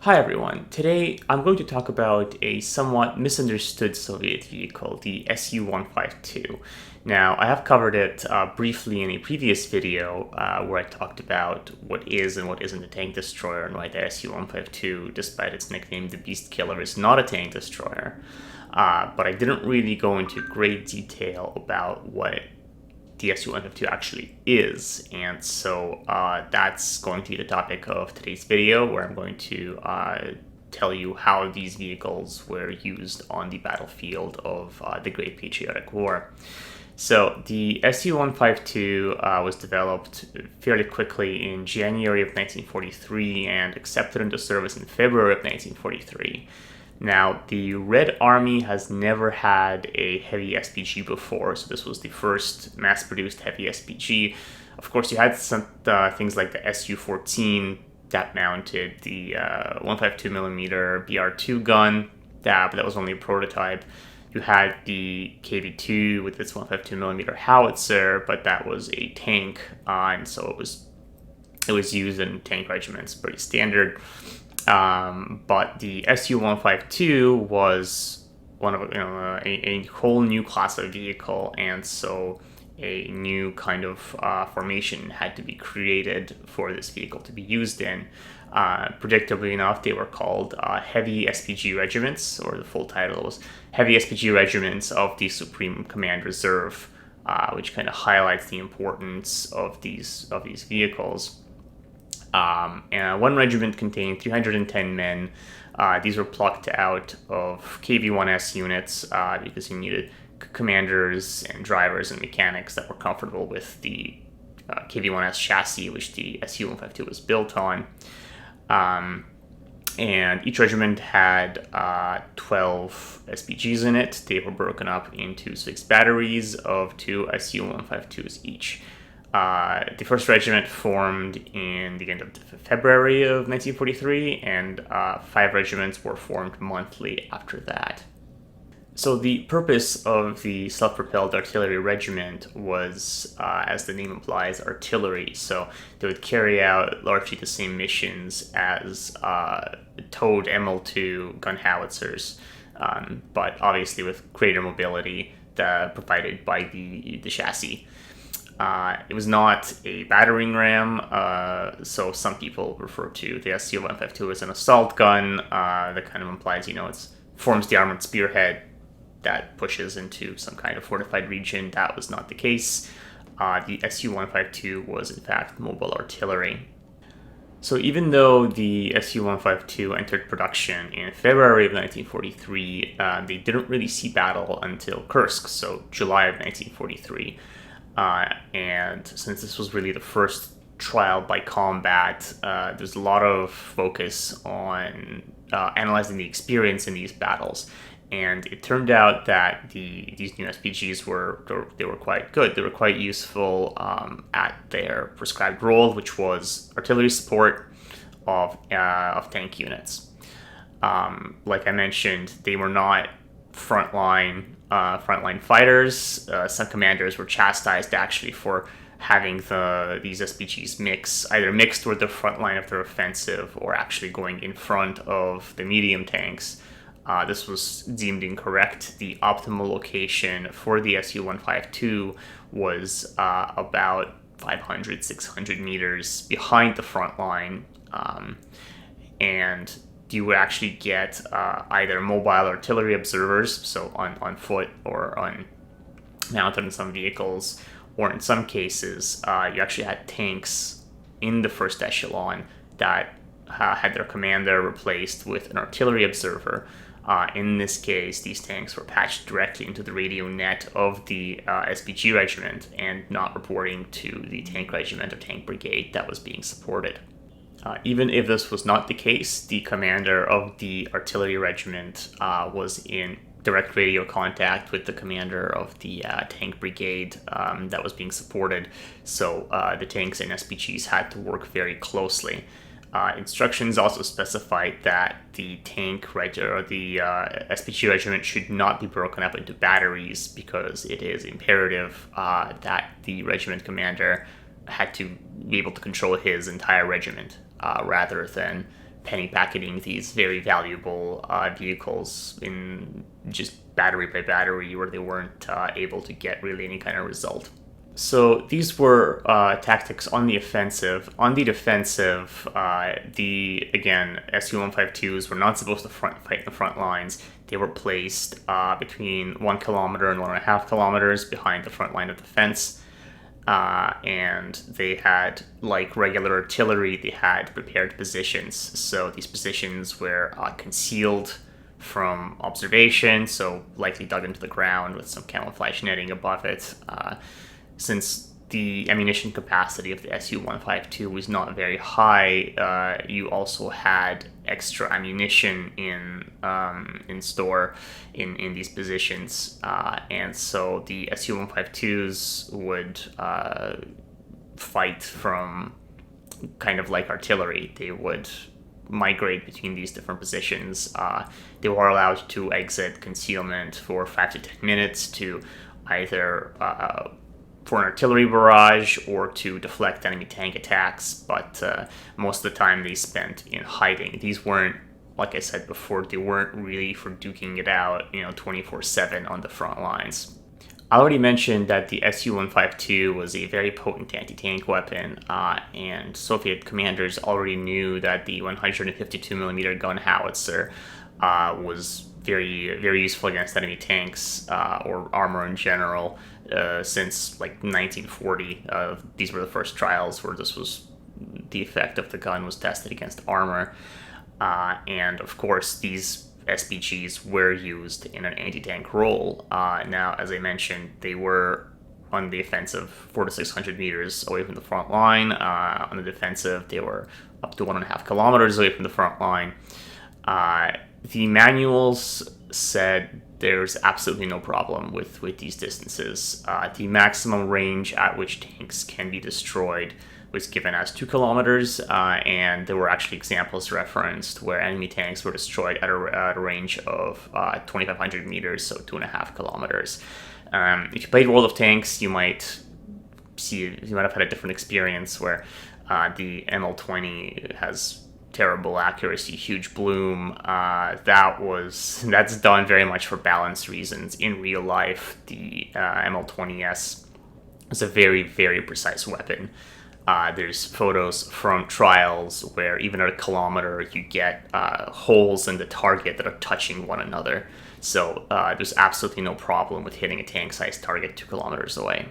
Hi everyone. Today I'm going to talk about a somewhat misunderstood Soviet vehicle, the SU-152. Now, I have covered it briefly in a previous video where I talked about what is and what isn't a tank destroyer and why the SU-152, despite its nickname the Beast Killer, is not a tank destroyer. But I didn't really go into great detail about what the SU-152 actually is, and so that's going to be the topic of today's video, where I'm going to tell you how these vehicles were used on the battlefield of the Great Patriotic War. So the SU-152 was developed fairly quickly in January of 1943 and accepted into service in February of 1943. Now, the Red Army has never had a heavy SPG before, so this was the first mass-produced heavy SPG. Of course, you had some things like the SU-14 that mounted the 152mm BR2 gun, but that was only a prototype. You had the KV-2 with its 152mm howitzer, but that was a tank, and so it was used in tank regiments, pretty standard. But the SU-152 was one of a whole new class of vehicle, and so a new kind of formation had to be created for this vehicle to be used in. Predictably enough, they were called Heavy SPG Regiments, or the full title was Heavy SPG Regiments of the Supreme Command Reserve, which kind of highlights the importance of these vehicles. And one regiment contained 310 men. These were plucked out of KV-1S units because you needed commanders and drivers and mechanics that were comfortable with the KV-1S chassis, which the SU-152 was built on. And each regiment had 12 SPGs in it. They were broken up into 6 batteries of 2 SU-152s each. The first regiment formed in the end of February of 1943, and 5 regiments were formed monthly after that. So the purpose of the self-propelled artillery regiment was, as the name implies, artillery. So they would carry out largely the same missions as towed ML2 gun howitzers, but obviously with greater mobility provided by the chassis. It was not a battering ram, so some people refer to the SU-152 as an assault gun. That kind of implies, it forms the armored spearhead that pushes into some kind of fortified region. That was not the case. The SU-152 was, in fact, mobile artillery. So even though the SU-152 entered production in February of 1943, they didn't really see battle until Kursk, so July of 1943. And since this was really the first trial by combat, there's a lot of focus on analyzing the experience in these battles. And it turned out that these new SPGs were quite good. They were quite useful at their prescribed role, which was artillery support of tank units. Like I mentioned, they were not frontline fighters. Some commanders were chastised actually for having these SPGs either mixed with the front line of their offensive or actually going in front of the medium tanks. This was deemed incorrect. The optimal location for the SU-152 was about 500, 600 meters behind the front line, and you would actually get either mobile artillery observers, so on foot or mounted in some vehicles, or in some cases, you actually had tanks in the first echelon that had their commander replaced with an artillery observer. In this case, these tanks were patched directly into the radio net of the SPG regiment and not reporting to the tank regiment or tank brigade that was being supported. Even if this was not the case, the commander of the artillery regiment was in direct radio contact with the commander of the tank brigade that was being supported, so the tanks and SPGs had to work very closely. Instructions also specified that the tank or the SPG regiment should not be broken up into batteries because it is imperative that the regiment commander had to be able to control his entire regiment rather than penny packeting these very valuable vehicles in just battery by battery, where they weren't able to get really any kind of result. So these were tactics on the offensive. On the defensive, again, SU-152s were not supposed to fight in the front lines. They were placed between 1 kilometer and 1.5 kilometers behind the front line of defense. And they had, like regular artillery, they had prepared positions. So these positions were concealed from observation, so likely dug into the ground with some camouflage netting above it. Since the ammunition capacity of the SU-152 was not very high, you also had extra ammunition in store in these positions, and so the SU-152s would fight from kind of like artillery. They would migrate between these different positions. They were allowed to exit concealment for 5 to 10 minutes to either for an artillery barrage or to deflect enemy tank attacks, but most of the time they spent in hiding. These weren't, like I said before, they weren't really for duking it out, 24/7 on the front lines. I already mentioned that the SU-152 was a very potent anti-tank weapon, and Soviet commanders already knew that the 152mm gun howitzer was very, very useful against enemy tanks or armor in general since like 1940. These were the first trials where this was the effect of the gun was tested against armor, and of course these SPGs were used in an anti-tank role. Now, as I mentioned, they were on the offensive 400 to 600 meters away from the front line. On the defensive, they were up to 1.5 kilometers away from the front line. The manuals said there's absolutely no problem with these distances. The maximum range at which tanks can be destroyed was given as 2 kilometers, and there were actually examples referenced where enemy tanks were destroyed at a range of 2,500 meters, so 2.5 kilometers. If you played World of Tanks, you might have had a different experience where the ML-20 has terrible accuracy, huge bloom. That's done very much for balance reasons. In real life, the ML-20S is a very, very precise weapon. There's photos from trials where even at a kilometer you get holes in the target that are touching one another. So there's absolutely no problem with hitting a tank-sized target 2 kilometers away.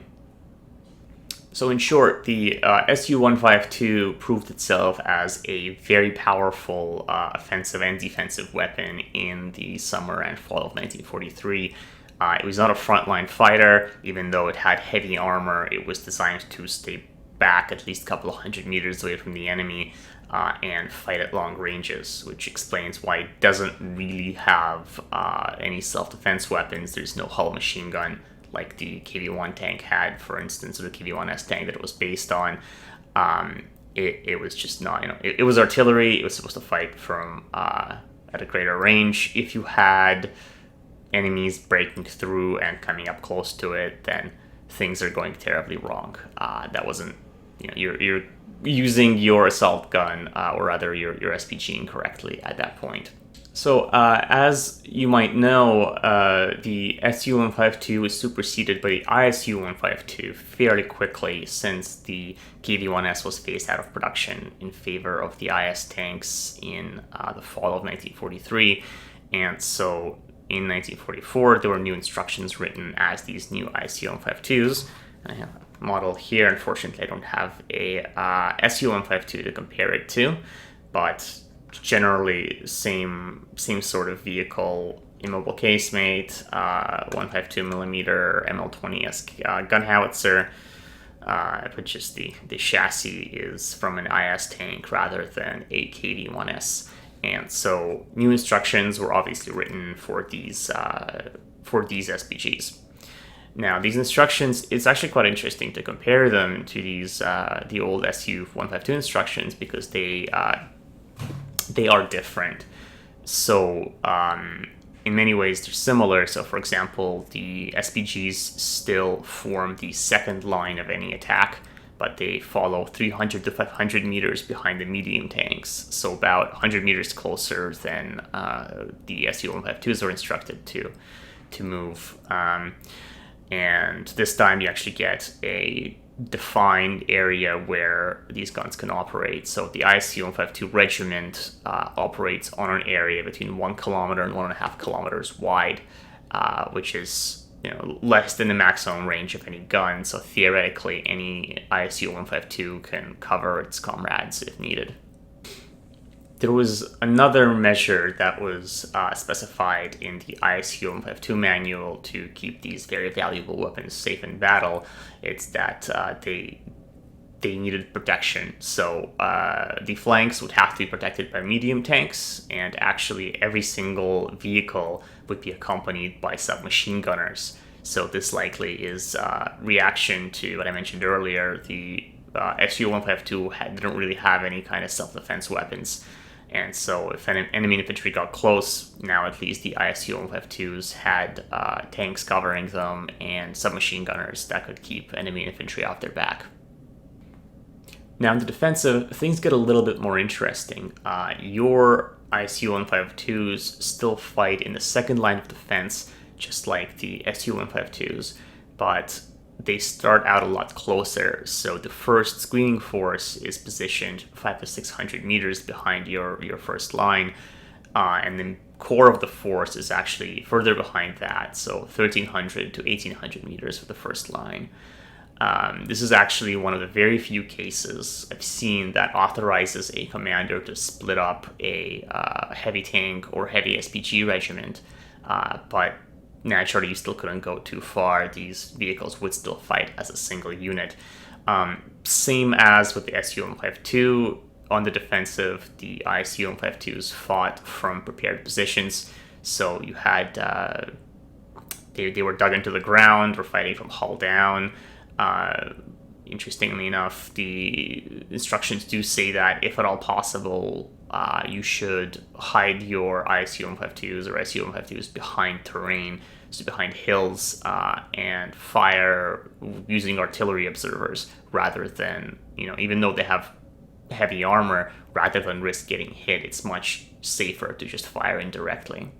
So in short, the SU-152 proved itself as a very powerful offensive and defensive weapon in the summer and fall of 1943. It was not a frontline fighter. Even though it had heavy armor, it was designed to stay back at least a couple of 100 meters away from the enemy and fight at long ranges, which explains why it doesn't really have any self-defense weapons. There's no hull machine gun like the KV-1 tank had, for instance, or the KV-1S tank that it was based on. It was just not, it was artillery. It was supposed to fight from at a greater range. If you had enemies breaking through and coming up close to it, then things are going terribly wrong. That wasn't, you're using your assault gun, or rather your SPG incorrectly at that point. So, as you might know, the SU-152 was superseded by the ISU-152 fairly quickly, since the KV-1S was phased out of production in favor of the IS tanks in the fall of 1943. And so in 1944, there were new instructions written as these new ISU-152s. I have a model here. Unfortunately, I don't have a SU-152 to compare it to, but generally same sort of vehicle, immobile casemate, 152mm ML-20S gun howitzer, but just the chassis is from an IS tank rather than a KV-1S. And so new instructions were obviously written for these SPGs. Now, these instructions, it's actually quite interesting to compare them to these the old SU-152 instructions, because they are different. So in many ways they're similar. So for example, the SPGs still form the second line of any attack, but they follow 300 to 500 meters behind the medium tanks, so about 100 meters closer than the SU-152s are instructed to move. And this time you actually get a defined area where these guns can operate. So the ISU-152 regiment operates on an area between 1 kilometer and 1.5 kilometers wide, which is less than the maximum range of any gun. So theoretically, any ISU-152 can cover its comrades if needed. There was another measure that was specified in the ISU-152 manual to keep these very valuable weapons safe in battle. It's that they needed protection. So the flanks would have to be protected by medium tanks, and actually every single vehicle would be accompanied by submachine gunners. So this likely is reaction to what I mentioned earlier. The SU-152 didn't really have any kind of self-defense weapons. And so if an enemy infantry got close, now at least the ISU-152s had tanks covering them and submachine gunners that could keep enemy infantry off their back. Now in the defensive, things get a little bit more interesting. Your ISU-152s still fight in the second line of defense, just like the SU-152s, but they start out a lot closer. So the first screening force is positioned 500 to 600 meters behind your first line, and the core of the force is actually further behind that, so 1,300 to 1,800 meters for the first line. This is actually one of the very few cases I've seen that authorizes a commander to split up a heavy tank or heavy SPG regiment, but naturally you still couldn't go too far. These vehicles would still fight as a single unit. Same as with the SU-152. On the defensive, the ISU-152s fought from prepared positions, so you had they were dug into the ground or fighting from hull down. Interestingly enough, the instructions do say that if at all possible, you should hide your ISU-152s or SU-152s behind terrain, so behind hills, and fire using artillery observers rather than, even though they have heavy armor, rather than risk getting hit, it's much safer to just fire indirectly.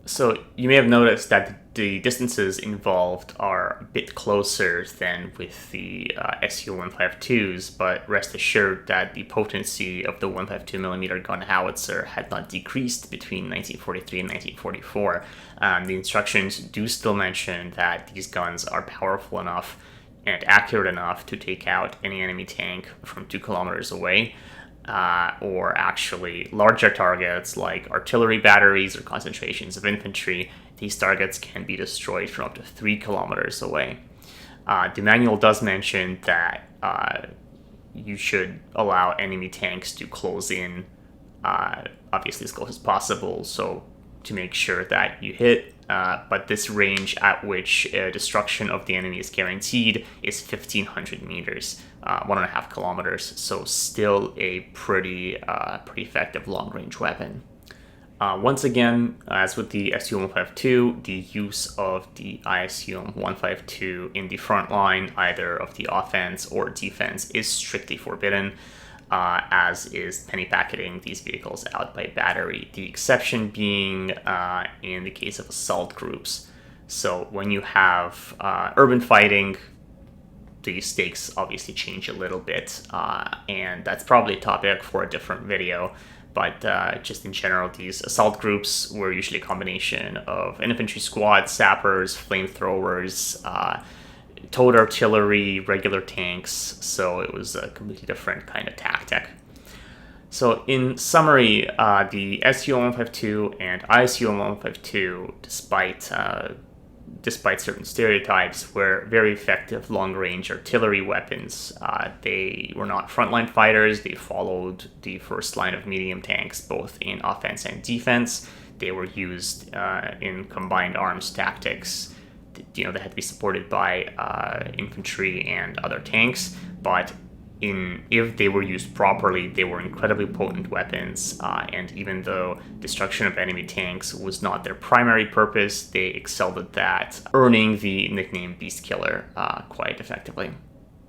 So you may have noticed that the distances involved are a bit closer than with the SU-152s, but rest assured that the potency of the 152mm gun howitzer had not decreased between 1943 and 1944. The instructions do still mention that these guns are powerful enough and accurate enough to take out any enemy tank from 2 kilometers away. Or actually larger targets like artillery batteries or concentrations of infantry. These targets can be destroyed from up to 3 kilometers away. The manual does mention that you should allow enemy tanks to close in, obviously as close as possible, so to make sure that you hit, but this range at which destruction of the enemy is guaranteed is 1,500 meters, 1.5 kilometers, so still a pretty effective long-range weapon. Once again, as with the SU-152, the use of the ISU-152 in the front line, either of the offense or defense, is strictly forbidden, as is penny packeting these vehicles out by battery. The exception being in the case of assault groups. So when you have urban fighting, the stakes obviously change a little bit, and that's probably a topic for a different video. But just in general, these assault groups were usually a combination of an infantry squad, sappers, flamethrowers, towed artillery, regular tanks, so it was a completely different kind of tactic. So in summary, the SU-152 and ISU-152, despite certain stereotypes, were very effective long-range artillery weapons. They were not frontline fighters. They followed the first line of medium tanks, both in offense and defense. They were used in combined arms tactics. They had to be supported by infantry and other tanks, but if they were used properly, they were incredibly potent weapons, and even though destruction of enemy tanks was not their primary purpose, they excelled at that, earning the nickname Beast Killer quite effectively.